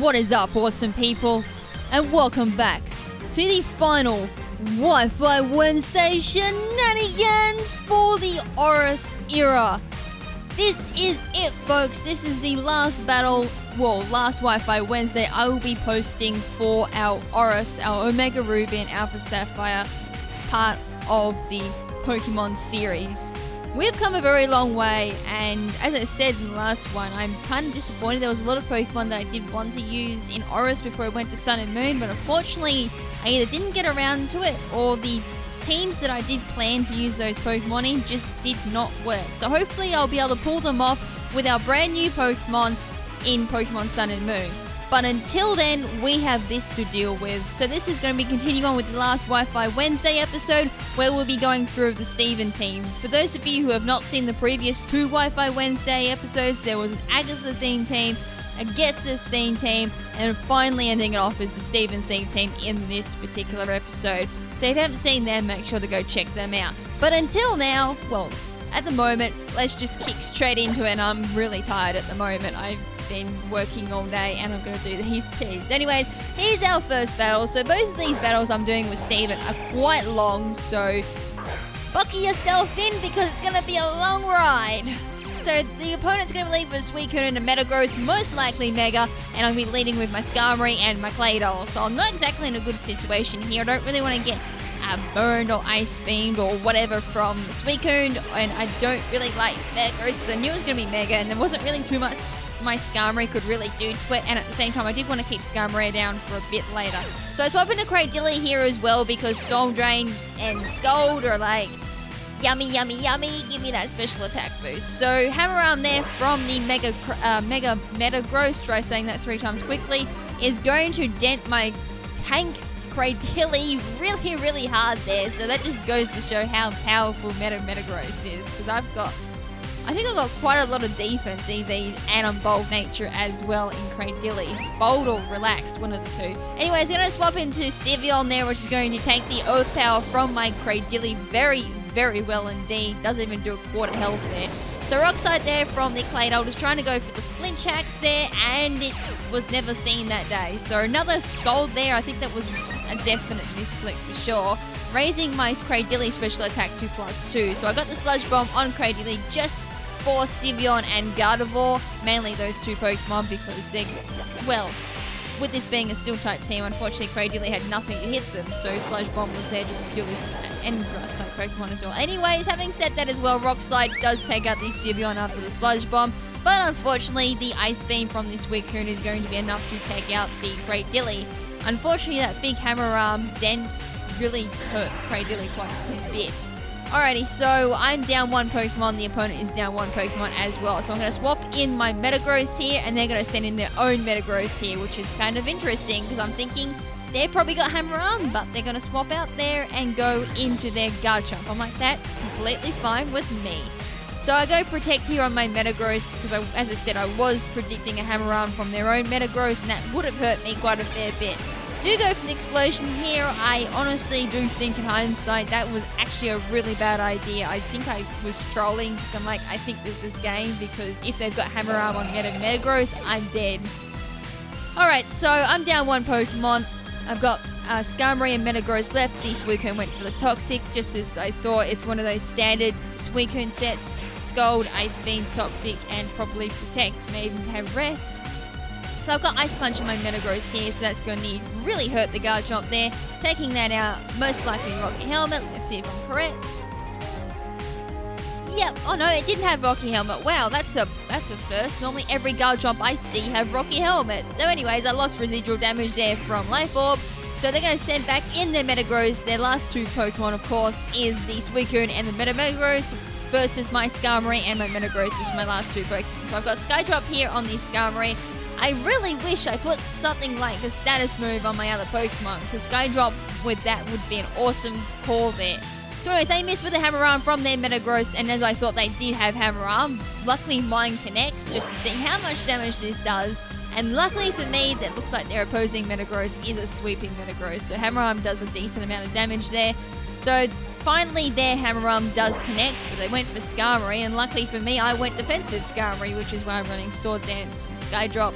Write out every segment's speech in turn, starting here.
What is up, awesome people? And welcome back to the final Wi-Fi Wednesday shenanigans for the ORAS era. This is it, folks. This is the last battle, last Wi-Fi Wednesday I will be posting for our ORAS, our Omega Ruby and Alpha Sapphire part of the Pokemon series. We've come a very long way, and as I said in the last one, I'm kind of disappointed. There was a lot of Pokemon that I did want to use in ORAS before I went to Sun and Moon, but unfortunately, I either didn't get around to it, or the teams that I did plan to use those Pokemon in just did not work. So hopefully I'll be able to pull them off with our brand new Pokemon in Pokemon Sun and Moon. But until then, we have this to deal with. So this is going to be continuing on with the last Wi-Fi Wednesday episode, where we'll be going through the Steven team. For those of you who have not seen the previous two Wi-Fi Wednesday episodes, there was an Agatha theme team, a Getsus theme team, and finally ending it off as the Steven theme team in this particular episode. So if you haven't seen them, make sure to go check them out. But until now, well, at the moment, let's just kick straight into it. And I'm really tired at the moment. I've been working all day and I'm going to do these teas. Anyways, here's our first battle. So both of these battles I'm doing with Steven are quite long, so buckle yourself in because it's going to be a long ride. So the opponent's going to lead with Suicune and a Metagross, most likely Mega, and I'll be leading with my Skarmory and my Claydol. So I'm not exactly in a good situation here. I don't really want to get burned or ice beamed or whatever from Suicune, and I don't really like Metagross because I knew it was going to be Mega, and there wasn't really too much my Skarmory could really do to it, and at the same time I did want to keep Skarmory down for a bit later. So I swap into Cradilly here as well because Storm Drain and Scald are like yummy, yummy, yummy, give me that special attack boost. So Hammer Arm there from the Mega Metagross, try saying that 3 times quickly, is going to dent my tank Cradilly really, really hard there. So that just goes to show how powerful Metagross is, because I think I've got quite a lot of defense, EV, and I'm bold nature as well in Cradilly. Bold or relaxed, one of the two. Anyways, I'm going to swap into Sylveon there, which is going to take the Earth Power from my Cradilly very, very well indeed. Doesn't even do a quarter health there. So Rock Slide there from the Claydol, just trying to go for the flinch hacks there, and it was never seen that day. So another Scald there, I think that was a definite misclick for sure. Raising my Cradilly special attack to +2. So I got the Sludge Bomb on Cradilly just for Sylveon and Gardevoir, mainly those two Pokemon because they, well, with this being a Steel-type team, unfortunately Cradilly had nothing to hit them, so Sludge Bomb was there just purely for that, and Grass-type Pokemon as well. Anyways, having said that as well, Rock Slide does take out the Sylveon after the Sludge Bomb, but unfortunately the Ice Beam from this Suicune is going to be enough to take out the Cradilly. Unfortunately, that big Hammer Arm dent really hurt Cradilly quite a bit. Alrighty, so I'm down 1 Pokemon, the opponent is down 1 Pokemon as well. So I'm going to swap in my Metagross here, and they're going to send in their own Metagross here, which is kind of interesting, because I'm thinking they've probably got Hammer Arm, but they're going to swap out there and go into their Garchomp. I'm like, that's completely fine with me. So I go Protect here on my Metagross, because as I said, I was predicting a Hammer Arm from their own Metagross, and that would have hurt me quite a fair bit. Do go for the Explosion here. I honestly do think in hindsight that was actually a really bad idea. I think I was trolling because I'm like, I think this is game, because if they've got Hammer Arm on Metagross, I'm dead. Alright, so I'm down 1 Pokemon. I've got Skarmory and Metagross left. The Suicune went for the Toxic, just as I thought. It's one of those standard Suicune sets. Scald, Ice Beam, Toxic, and probably Protect. May even have Rest. So I've got Ice Punch on my Metagross here, so that's going to really hurt the Garchomp there. Taking that out, most likely Rocky Helmet. Let's see if I'm correct. Yep. Oh no, it didn't have Rocky Helmet. Wow, that's a first. Normally every Garchomp I see have Rocky Helmet. So anyways, I lost residual damage there from Life Orb. So they're going to send back in their Metagross. Their last 2 Pokemon, of course, is the Suicune and the Metagross versus my Skarmory and my Metagross is my last 2 Pokemon. So I've got Skydrop here on the Skarmory. I really wish I put something like a status move on my other Pokemon, because Skydrop with that would be an awesome call there. So anyways, they missed with the Hammer Arm from their Metagross, and as I thought they did have Hammer Arm, luckily mine connects just to see how much damage this does. And luckily for me, that looks like their opposing Metagross is a sweeping Metagross, so Hammer Arm does a decent amount of damage there. So finally their Hammer Arm does connect, but they went for Skarmory, and luckily for me, I went defensive Skarmory, which is why I'm running Sword Dance and Skydrop.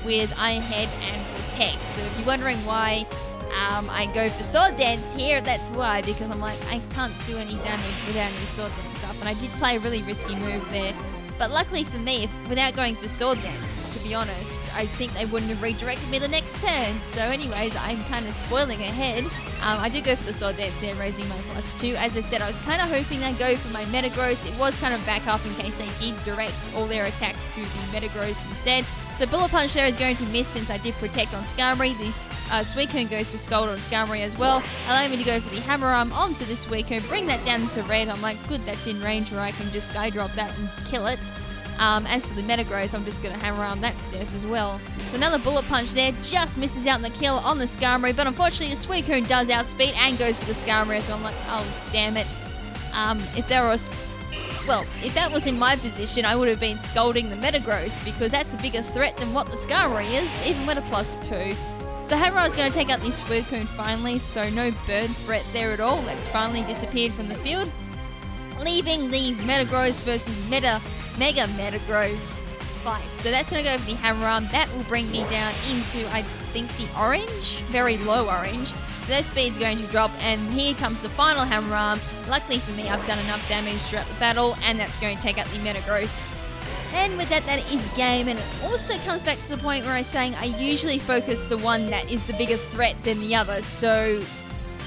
with Iron Head and Protect. So if you're wondering why I go for Sword Dance here, that's why, because I'm like, I can't do any damage without any Sword Dance up, and I did play a really risky move there. But luckily for me, without going for Sword Dance, to be honest, I think they wouldn't have redirected me the next turn. So anyways, I'm kind of spoiling ahead. I did go for the Sword Dance there, raising my +2. As I said, I was kind of hoping they'd go for my Metagross. It was kind of back up in case they did direct all their attacks to the Metagross instead. So Bullet Punch there is going to miss since I did Protect on Skarmory. This Suicune goes for Scald on Skarmory as well, allowing me to go for the Hammer Arm onto the Suicune, bring that down to red. I'm like, good, that's in range where I can just Sky Drop that and kill it. As for the Metagross, I'm just going to Hammer Arm that to death as well. So another Bullet Punch there, just misses out on the kill on the Skarmory, but unfortunately the Suicune does outspeed and goes for the Skarmory as well. I'm like, oh, damn it. If that was in my position, I would have been scolding the Metagross, because that's a bigger threat than what the Skarmory is, even with a +2. So Hammer Arm is going to take out the Suicune finally, so no burn threat there at all. That's finally disappeared from the field, leaving the Metagross versus Mega Metagross fight. So that's going to go for the Hammer Arm. That will bring me down into, I think, the orange, very low orange. So their speed's going to drop, and here comes the final Hammer Arm. Luckily for me, I've done enough damage throughout the battle, and that's going to take out the Metagross. And with that is game, and it also comes back to the point where I'm saying I usually focus the one that is the bigger threat than the other. So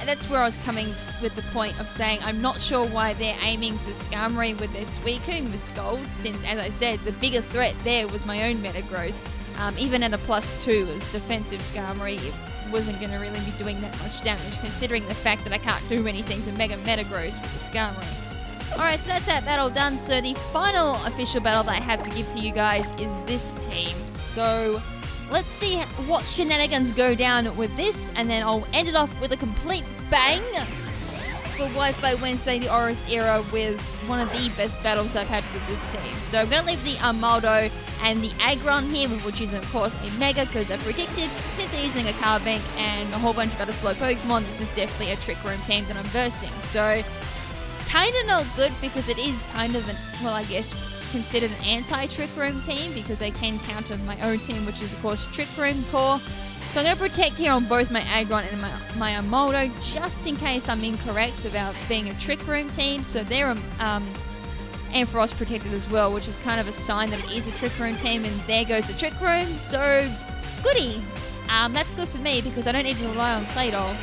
that's where I was coming with the point of saying I'm not sure why they're aiming for Skarmory with their Suicune with Scald, since, as I said, the bigger threat there was my own Metagross. Even at a +2 as defensive Skarmory, it wasn't going to really be doing that much damage, considering the fact that I can't do anything to Mega Metagross with the Skarmory. Alright, so that's that battle done. So the final official battle that I have to give to you guys is this team. So let's see what shenanigans go down with this, and then I'll end it off with a complete bang for Wi-Fi Wednesday, the ORAS era, with one of the best battles I've had with this team. So I'm going to leave the Armaldo and the Aggron here, which is of course a Mega, because I predicted, since they're using a Card Bank and a whole bunch of other slow Pokemon, this is definitely a Trick Room team that I'm versing. So kind of not good, because it is kind of I guess considered an anti-Trick Room team, because they can counter my own team, which is of course Trick Room Core. So I'm going to Protect here on both my Aggron and my Armaldo, just in case I'm incorrect about being a Trick Room team. So they're Ampharos protected as well, which is kind of a sign that it is a Trick Room team, and there goes the Trick Room. So goody. That's good for me, because I don't need to rely on Claydol.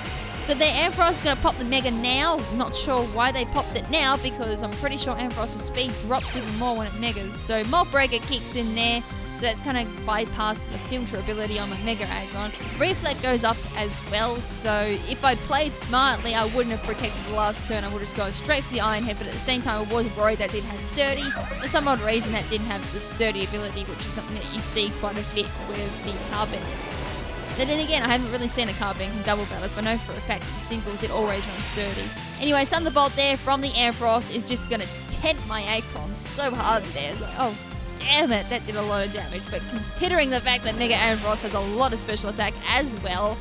So the Ampharos is going to pop the Mega now. Not sure why they popped it now, because I'm pretty sure Ampharos' speed drops even more when it Megas. So Molt Breaker kicks in there. So that's kind of bypassed the filter ability on my Mega Aggron. Reflect goes up as well, so if I'd played smartly, I wouldn't have protected the last turn. I would have just gone straight for the Iron Head, but at the same time, I was worried that didn't have Sturdy. For some odd reason, that didn't have the Sturdy ability, which is something that you see quite a bit with the Carbanks. Then again, I haven't really seen a Carbank in double battles, but I know for a fact in singles it always runs Sturdy. Anyway, Thunderbolt there from the Ampharos is just going to tent my Aggron so hard there. It's like, oh, damn it, that did a lot of damage. But considering the fact that Mega Ampharos has a lot of special attack as well,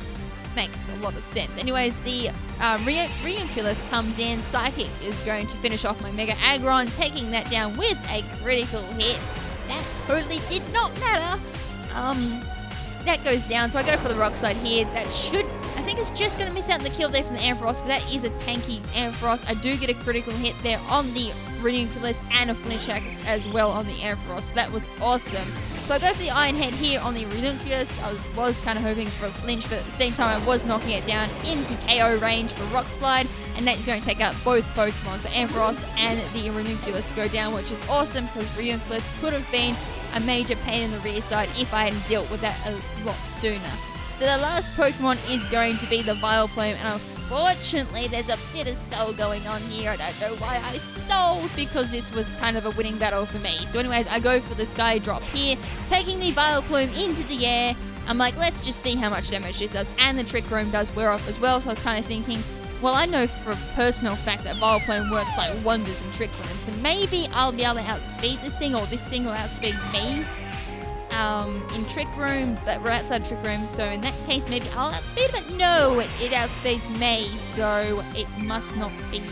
makes a lot of sense. Anyways, the Reuniclus comes in. Psychic is going to finish off my Mega Aggron, taking that down with a critical hit. That totally did not matter. That goes down, so I go for the Rock Slide here. That should, I think it's just going to miss out on the kill there from the Ampharos, because that is a tanky Ampharos. I do get a critical hit there on the Reuniclus and a flinch axe as well on the Ampharos. So that was awesome. So I go for the Iron Head here on the Reuniclus. I was kind of hoping for a flinch, but at the same time I was knocking it down into KO range for Rock Slide, and that's going to take out both Pokemon. So Ampharos and the Reuniclus go down, which is awesome, because Reuniclus could have been a major pain in the rear side if I hadn't dealt with that a lot sooner. So the last Pokemon is going to be the Vileplume, and unfortunately there's a bit of stall going on here. I don't know why I stalled, because this was kind of a winning battle for me. So anyways, I go for the Sky Drop here, taking the Vileplume into the air. I'm like, let's just see how much damage this does, and the Trick Room does wear off as well. So I was kind of thinking, well, I know for a personal fact that Vileplume works like wonders in Trick Room, so maybe I'll be able to outspeed this thing, or this thing will outspeed me in Trick Room, but we're outside Trick Room, so in that case maybe I'll outspeed it, but no, it outspeeds me, so it must not be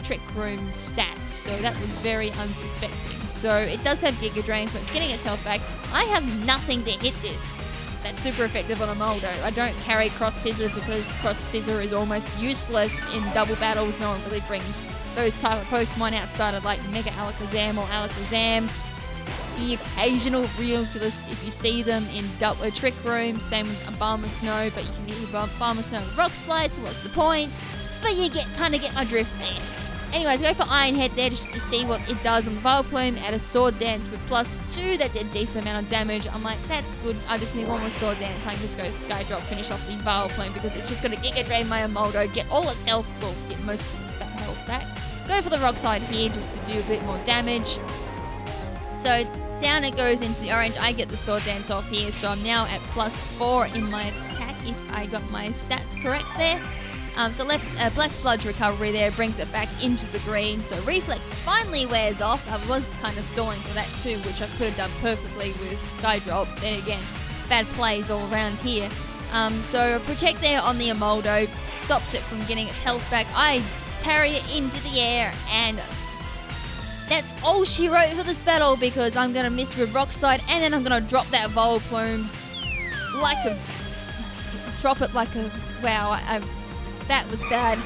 Trick Room stats, so that was very unsuspecting. So it does have Giga Drain, so it's getting its health back. I have nothing to hit this. That's super effective on a Moldo. I don't carry Cross Scissor because Cross Scissor is almost useless in double battles. No one really brings those type of Pokemon outside of like Mega Alakazam or Alakazam. The occasional Rioculus if you see them in Trick Room, same with Obama Snow, but you can get your Obama Snow Rock Slide, so what's the point? But you kind of get my drift there. Anyways, go for Iron Head there just to see what it does on the Vileplume. Add a Sword Dance with +2. That did a decent amount of damage. I'm like, that's good. I just need one more Sword Dance. I can just go Sky Drop, finish off the Vileplume because it's just going to Giga Drain my Moldo, get all its health, well, get most of its health back. Go for the Rock Slide here just to do a bit more damage. So down it goes into the orange. I get the Sword Dance off here, so I'm now at +4 in my attack if I got my stats correct there. So Black Sludge recovery there brings it back into the green. So Reflect finally wears off. I was kind of stalling for that too, which I could have done perfectly with Sky Drop. Then again, bad plays all around here. So Protect there on the Amoldo stops it from getting its health back. I tarry it into the air, and that's all she wrote for this battle because I'm going to miss with Rock Slide, and then I'm going to drop that Vileplume like a... Drop it like a... Wow, that was bad.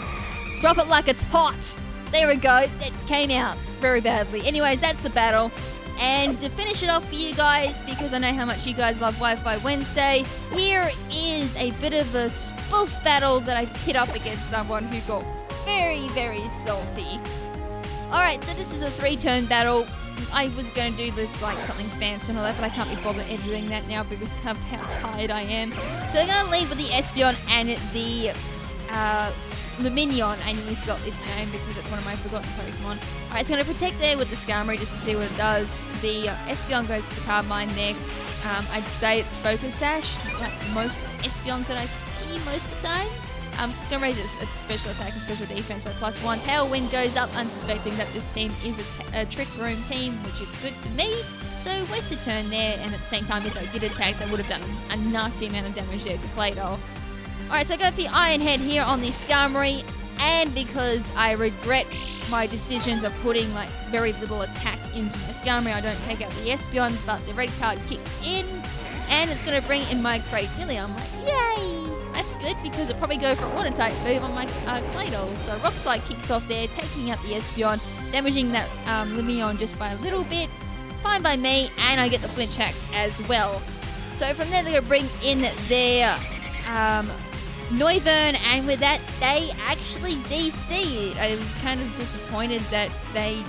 Drop it like it's hot. There we go. That came out very badly. Anyways, that's the battle. And to finish it off for you guys, because I know how much you guys love Wi-Fi Wednesday, here is a bit of a spoof battle that I did up against someone who got very, very salty. Alright, so this is a 3-turn battle. I was going to do this like something fancy and all that, but I can't be bothered editing that now because of how tired I am. So I'm going to leave with the Espeon and the Luminion. I nearly forgot its name because it's one of my forgotten Pokemon. Alright, so I'm going to Protect there with the Skarmory just to see what it does. The Espeon goes for the Carbine there. I'd say it's Focus Sash, like most Espeons that I see most of the time. So it's going to raise its special attack and special defense by +1. Tailwind goes up, unsuspecting that this team is a Trick Room team, which is good for me. So wasted turn there, and at the same time, if I did attack, that would have done a nasty amount of damage there to Claydol. Alright, so I go for the Iron Head here on the Skarmory, and because I regret my decisions of putting like very little attack into my Skarmory, I don't take out the Espeon, but the red card kicks in, and it's going to bring in my Cradilly. I'm like, yay! That's good because it'll probably go for a Water-type move on my Claydol. So Rock Slide kicks off there, taking out the Espeon, damaging that Lumion just by a little bit. Fine by me, and I get the Flinch Hacks as well. So from there, they're going to bring in their Noivern, and with that, they actually DC'd. I was kind of disappointed that I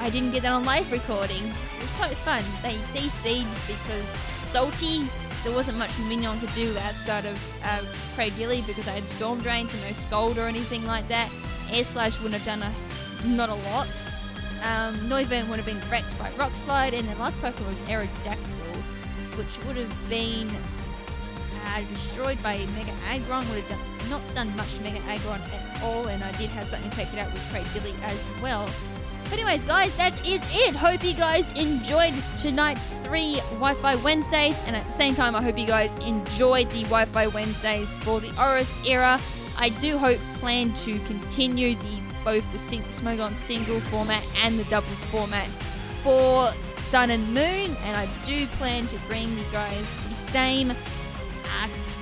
didn't get that on live recording. It was quite fun. They DC'd because salty. There wasn't much Minion could do outside of Cradilly because I had Storm Drain, so no Scald or anything like that. Air Slash wouldn't have done not a lot. Noivern would have been wrecked by Rock Slide, and the last Pokemon was Aerodactyl, which would have been destroyed by Mega Aggron. Would have not done much to Mega Aggron at all, and I did have something to take it out with Cradilly as well. But anyways, guys, that is it. Hope you guys enjoyed tonight's 3 Wi-Fi Wednesdays, and at the same time, I hope you guys enjoyed the Wi-Fi Wednesdays for the ORAS era. I do plan to continue both the Smogon single format and the doubles format for Sun and Moon, and I do plan to bring you guys the same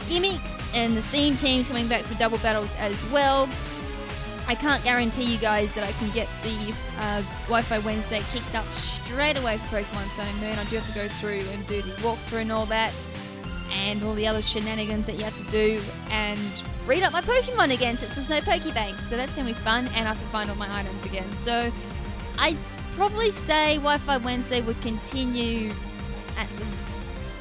gimmicks and the theme teams coming back for double battles as well. I can't guarantee you guys that I can get the Wi-Fi Wednesday kicked up straight away for Pokemon Sun and Moon. I do have to go through and do the walkthrough and all that, and all the other shenanigans that you have to do, and read up my Pokemon again since there's no Pokebanks. So that's going to be fun, and I have to find all my items again. So I'd probably say Wi-Fi Wednesday would continue at the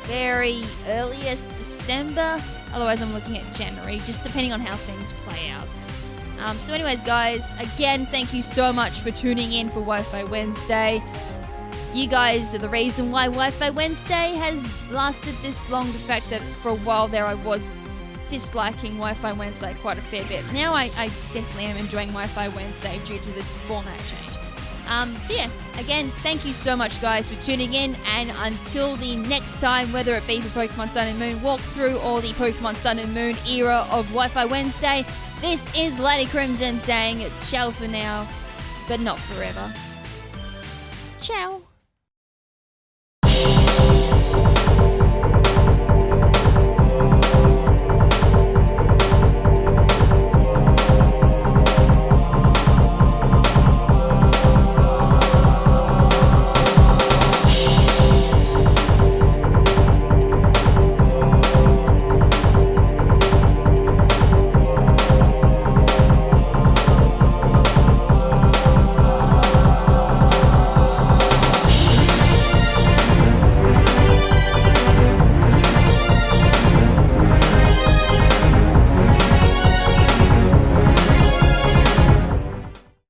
very earliest December. Otherwise, I'm looking at January, just depending on how things play out. So anyways, guys, again, thank you so much for tuning in for Wi-Fi Wednesday. You guys are the reason why Wi-Fi Wednesday has lasted this long. The fact that for a while there I was disliking Wi-Fi Wednesday quite a fair bit. Now I definitely am enjoying Wi-Fi Wednesday due to the format change. So yeah, again, thank you so much, guys, for tuning in, and until the next time, whether it be for Pokemon Sun and Moon walkthrough or the Pokemon Sun and Moon era of Wi-Fi Wednesday, this is Lady KrimZen saying ciao for now, but not forever. Ciao.